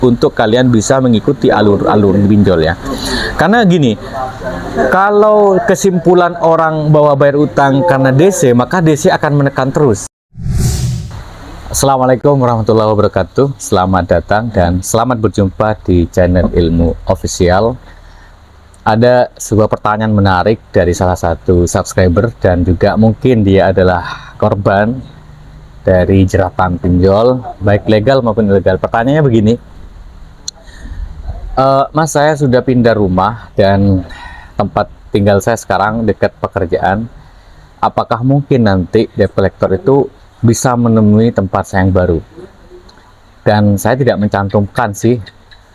untuk kalian bisa mengikuti alur-alur pinjol ya. Karena gini, kalau kesimpulan orang bahwa bayar utang karena DC, maka DC akan menekan terus. Assalamualaikum warahmatullahi wabarakatuh. Selamat datang dan selamat berjumpa di channel Ilmu Official. Ada sebuah pertanyaan menarik dari salah satu subscriber dan juga mungkin dia adalah korban dari jeratan pinjol, baik legal maupun ilegal. Pertanyaannya begini, Mas, saya sudah pindah rumah dan tempat tinggal saya sekarang dekat pekerjaan. Apakah mungkin nanti debt collector itu bisa menemui tempat saya yang baru? Dan saya tidak mencantumkan sih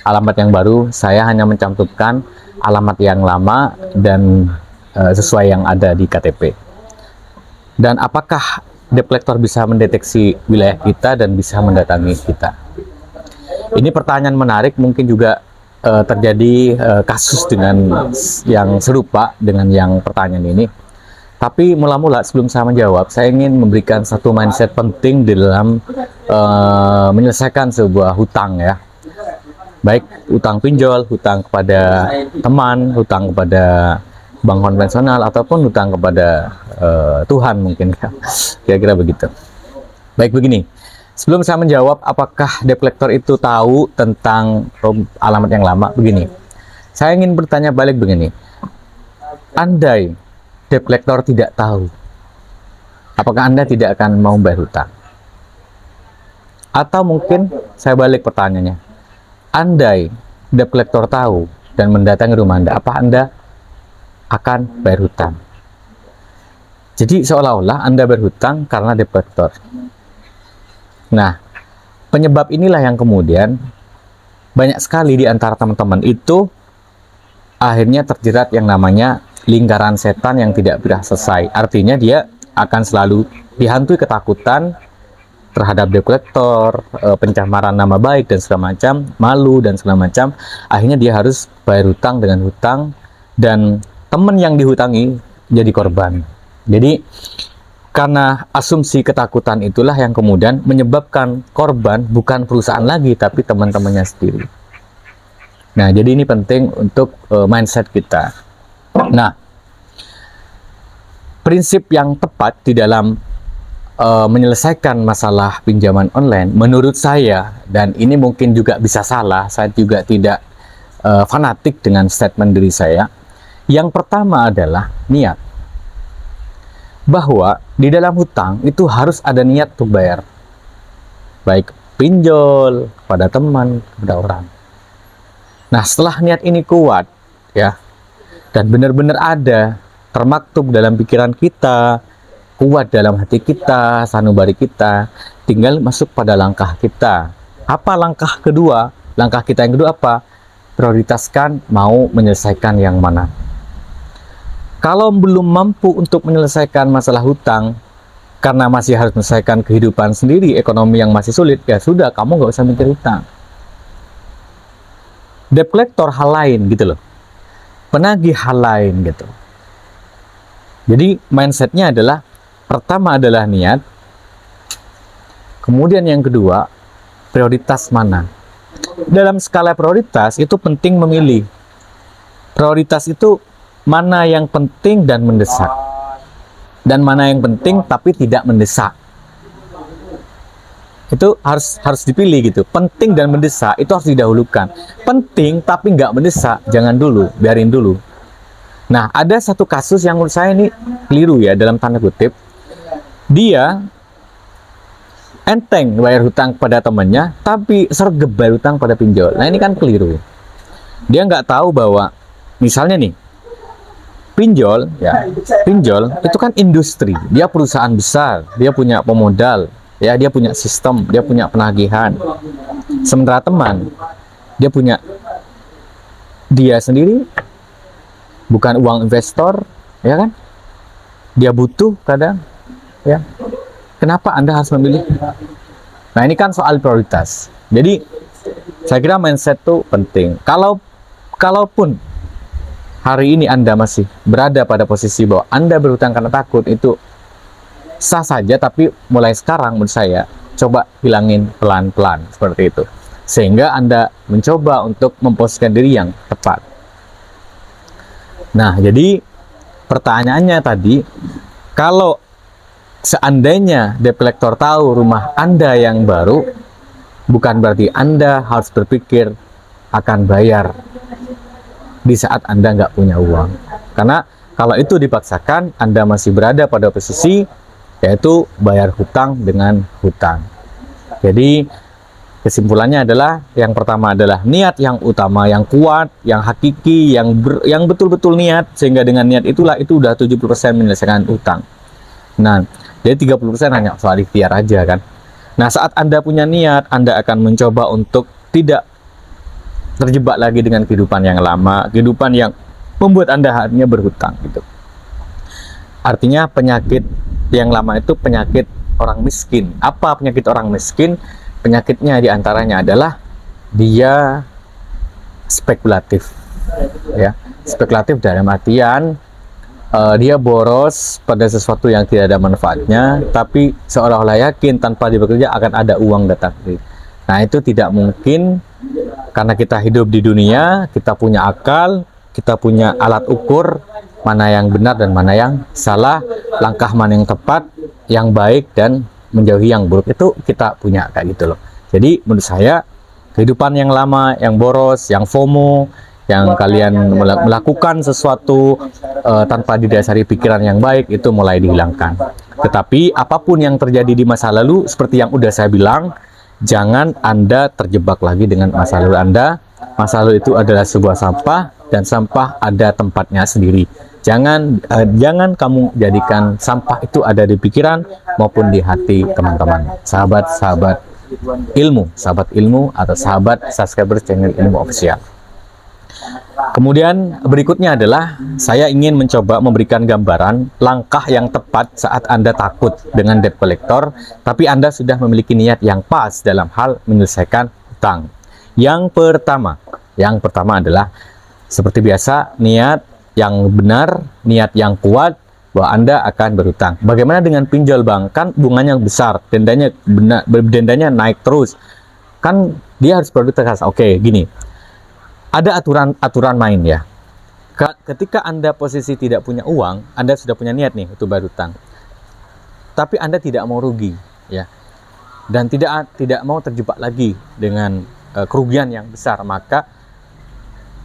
alamat yang baru, saya hanya mencantumkan alamat yang lama dan sesuai yang ada di KTP. Dan apakah debt collector bisa mendeteksi wilayah kita dan bisa mendatangi kita? Ini pertanyaan menarik, mungkin juga terjadi kasus dengan yang serupa dengan yang pertanyaan ini. Tapi mula-mula sebelum saya menjawab, saya ingin memberikan satu mindset penting di dalam menyelesaikan sebuah hutang ya. Baik hutang pinjol, hutang kepada teman, hutang kepada bank konvensional, ataupun hutang kepada Tuhan mungkin ya. Kira-kira begitu. Baik, begini. Sebelum saya menjawab apakah debt collector itu tahu tentang alamat yang lama, begini. Saya ingin bertanya balik begini. Andai debt collector tidak tahu, apakah Anda tidak akan mau bayar hutang? Atau mungkin saya balik pertanyaannya. Andai debt collector tahu dan mendatangi rumah Anda, apa Anda akan bayar hutang? Jadi seolah-olah Anda berhutang karena debt collector. Nah, penyebab inilah yang kemudian banyak sekali di antara teman-teman itu akhirnya terjerat yang namanya lingkaran setan yang tidak pernah selesai. Artinya dia akan selalu dihantui ketakutan terhadap debt collector, pencemaran nama baik dan segala macam, malu dan segala macam. Akhirnya dia harus bayar hutang dengan hutang, dan teman yang dihutangi jadi korban. Jadi karena asumsi ketakutan itulah yang kemudian menyebabkan korban bukan perusahaan lagi, tapi teman-temannya sendiri. Nah, jadi ini penting untuk mindset kita. Nah, prinsip yang tepat di dalam menyelesaikan masalah pinjaman online menurut saya, dan ini mungkin juga bisa salah, saya juga tidak fanatik dengan statement diri saya. Yang pertama adalah niat, bahwa di dalam hutang itu harus ada niat untuk bayar, baik pinjol, kepada teman, kepada orang. Nah, setelah niat ini kuat ya, dan benar-benar ada termaktub dalam pikiran kita, kuat dalam hati kita, sanubari kita, tinggal masuk pada langkah kita. Apa langkah kedua? Langkah kita yang kedua apa? Prioritaskan mau menyelesaikan yang mana. Kalau belum mampu untuk menyelesaikan masalah hutang, karena masih harus menyelesaikan kehidupan sendiri, ekonomi yang masih sulit, ya sudah, kamu nggak usah mikir hutang. Debt collector hal lain gitu loh, penagih hal lain gitu. Jadi mindsetnya adalah, pertama adalah niat, kemudian yang kedua, prioritas mana. Dalam skala prioritas itu penting memilih. Prioritas itu mana yang penting dan mendesak, dan mana yang penting tapi tidak mendesak. Itu harus dipilih gitu. Penting dan mendesak itu harus didahulukan. Penting tapi nggak mendesak, jangan dulu, biarin dulu. Nah, ada satu kasus yang menurut saya ini keliru ya, dalam tanda kutip. Dia enteng bayar hutang kepada temannya, tapi sergap bayar hutang pada pinjol. Nah, ini kan keliru. Dia nggak tahu bahwa misalnya nih, pinjol ya, pinjol itu kan industri. Dia perusahaan besar, dia punya pemodal, ya, dia punya sistem, dia punya penagihan. Sementara teman, dia punya dia sendiri, bukan uang investor, ya kan? Dia butuh kadang. Ya, kenapa Anda harus memilih? Nah, ini kan soal prioritas. Jadi, saya kira mindset itu penting. Kalaupun hari ini Anda masih berada pada posisi bahwa Anda berhutang karena takut, itu sah saja, tapi mulai sekarang menurut saya coba hilangin pelan-pelan seperti itu. sehingga Anda mencoba untuk memposisikan diri yang tepat. Nah, jadi pertanyaannya tadi, kalau seandainya debt collector tahu rumah Anda yang baru, bukan berarti Anda harus berpikir akan bayar di saat Anda nggak punya uang. Karena kalau itu dipaksakan, Anda masih berada pada posisi yaitu bayar hutang dengan hutang. Jadi kesimpulannya adalah, yang pertama adalah niat yang utama, yang kuat, yang hakiki, yang betul-betul niat, sehingga dengan niat itulah itu udah 70% menyelesaikan utang. Nah, jadi 30% hanya soal ikhtiar aja kan. Nah, saat Anda punya niat, Anda akan mencoba untuk tidak terjebak lagi dengan kehidupan yang lama, kehidupan yang membuat Anda hanya berhutang gitu. Artinya penyakit yang lama itu penyakit orang miskin. Apa penyakit orang miskin? Penyakitnya diantaranya adalah dia spekulatif, ya. Spekulatif dalam artian dia boros pada sesuatu yang tidak ada manfaatnya, tapi seolah-olah yakin tanpa dia bekerja akan ada uang datang. Nah, itu tidak mungkin, karena kita hidup di dunia, kita punya akal, kita punya alat ukur mana yang benar dan mana yang salah, langkah mana yang tepat, yang baik dan menjauhi yang buruk, itu kita punya kayak gitu loh. Jadi menurut saya kehidupan yang lama, yang boros, yang FOMO, yang kalian melakukan sesuatu tanpa didasari pikiran yang baik, itu mulai dihilangkan. Tetapi apapun yang terjadi di masa lalu, seperti yang udah saya bilang, jangan Anda terjebak lagi dengan masa lalu Anda. Masa lalu itu adalah sebuah sampah, dan sampah ada tempatnya sendiri. Jangan kamu jadikan sampah itu ada di pikiran maupun di hati teman-teman, sahabat-sahabat ilmu atau sahabat subscriber channel Ilmu Official. Kemudian berikutnya adalah saya ingin mencoba memberikan gambaran langkah yang tepat saat Anda takut dengan debt collector, tapi Anda sudah memiliki niat yang pas dalam hal menyelesaikan hutang. Yang pertama adalah seperti biasa, niat yang benar, niat yang kuat bahwa Anda akan berhutang. Bagaimana dengan pinjol bank? Kan bunganya besar, dendanya naik terus. Kan dia harus produktivitas. Oke, gini. Ada aturan main ya. Ketika Anda posisi tidak punya uang, Anda sudah punya niat nih untuk berhutang. Tapi Anda tidak mau rugi, ya. Dan tidak mau terjebak lagi dengan kerugian yang besar, maka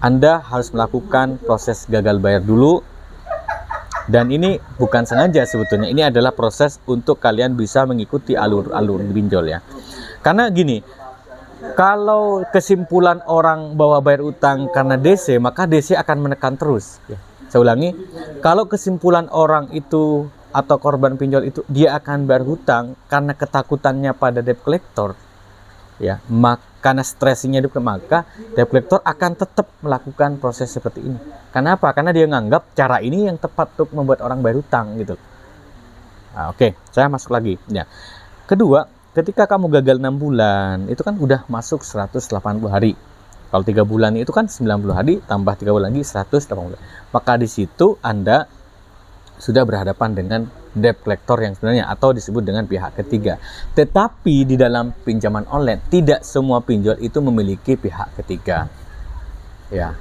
Anda harus melakukan proses gagal bayar dulu. Dan ini bukan sengaja sebetulnya, ini adalah proses untuk kalian bisa mengikuti alur pinjol ya. Karena gini, kalau kesimpulan orang bahwa bayar utang karena DC, maka DC akan menekan terus ya. Saya ulangi, kalau kesimpulan orang itu atau korban pinjol itu dia akan bayar hutang karena ketakutannya pada debt collector ya, karena stresnya, maka debt collector akan tetap melakukan proses seperti ini. Kenapa? Karena dia nganggap cara ini yang tepat untuk membuat orang bayar hutang gitu. Nah, oke, saya masuk lagi ya. Kedua, ketika kamu gagal 6 bulan, itu kan udah masuk 180 hari. Kalau 3 bulan itu kan 90 hari, tambah 3 bulan lagi 180. Maka di situ Anda sudah berhadapan dengan debt collector yang sebenarnya, atau disebut dengan pihak ketiga. Tetapi di dalam pinjaman online, tidak semua pinjol itu memiliki pihak ketiga. Ya,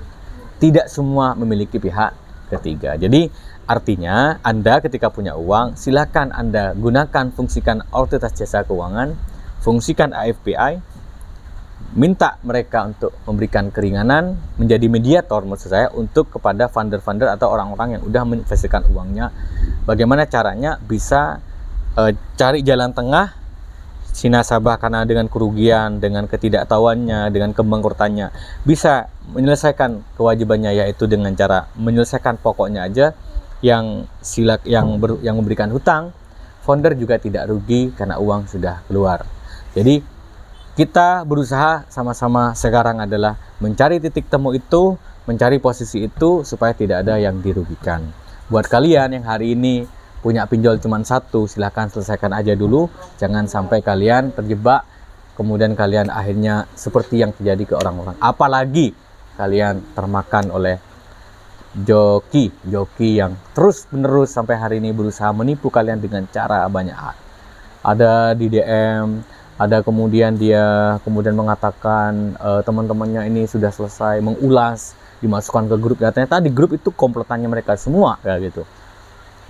tidak semua memiliki pihak ketiga. Jadi artinya Anda ketika punya uang, silakan Anda gunakan, fungsikan otoritas jasa keuangan, fungsikan AFPI, minta mereka untuk memberikan keringanan, menjadi mediator maksud saya untuk kepada funder-funder atau orang-orang yang udah menginvestasikan uangnya. Bagaimana caranya bisa cari jalan tengah si nasabah, karena dengan kerugian, dengan ketidaktahuannya, dengan kebangkrutannya bisa menyelesaikan kewajibannya, yaitu dengan cara menyelesaikan pokoknya aja. Yang memberikan hutang, founder juga tidak rugi karena uang sudah keluar. Jadi kita berusaha sama-sama sekarang adalah mencari titik temu itu, mencari posisi itu supaya tidak ada yang dirugikan. Buat kalian yang hari ini punya pinjol cuma satu, silahkan selesaikan aja dulu. Jangan sampai kalian terjebak, kemudian kalian akhirnya seperti yang terjadi ke orang-orang. Apalagi kalian termakan oleh joki yang terus-menerus sampai hari ini berusaha menipu kalian dengan cara banyak hal. Ada di DM, ada kemudian dia kemudian mengatakan teman-temannya ini sudah selesai mengulas, dimasukkan ke grup, ya ternyata di grup itu komplotannya mereka semua kayak gitu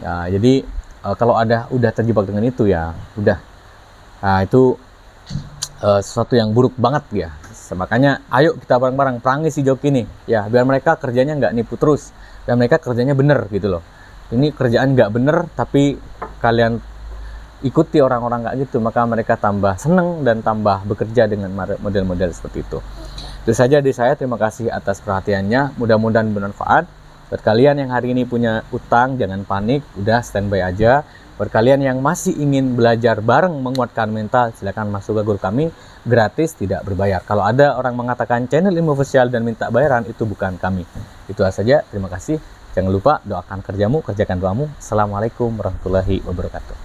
ya. Jadi kalau udah terjebak dengan itu ya udah, nah itu sesuatu yang buruk banget ya. Makanya ayo kita bareng-bareng perangi si joki nih ya, biar mereka kerjanya nggak nipu terus dan mereka kerjanya bener gitu loh. Ini kerjaan nggak bener tapi kalian ikuti orang-orang kayak gitu, maka mereka tambah seneng dan tambah bekerja dengan model-model seperti itu. Itu saja dari saya, terima kasih atas perhatiannya, mudah-mudahan bermanfaat. Buat kalian yang hari ini punya utang, jangan panik, udah standby aja. Buat kalian yang masih ingin belajar bareng menguatkan mental, silakan masuk ke grup kami, gratis, tidak berbayar. Kalau ada orang mengatakan channel ilmu sosial dan minta bayaran, itu bukan kami. Itu saja, terima kasih. Jangan lupa doakan kerjamu, kerjakan doamu. Assalamualaikum warahmatullahi wabarakatuh.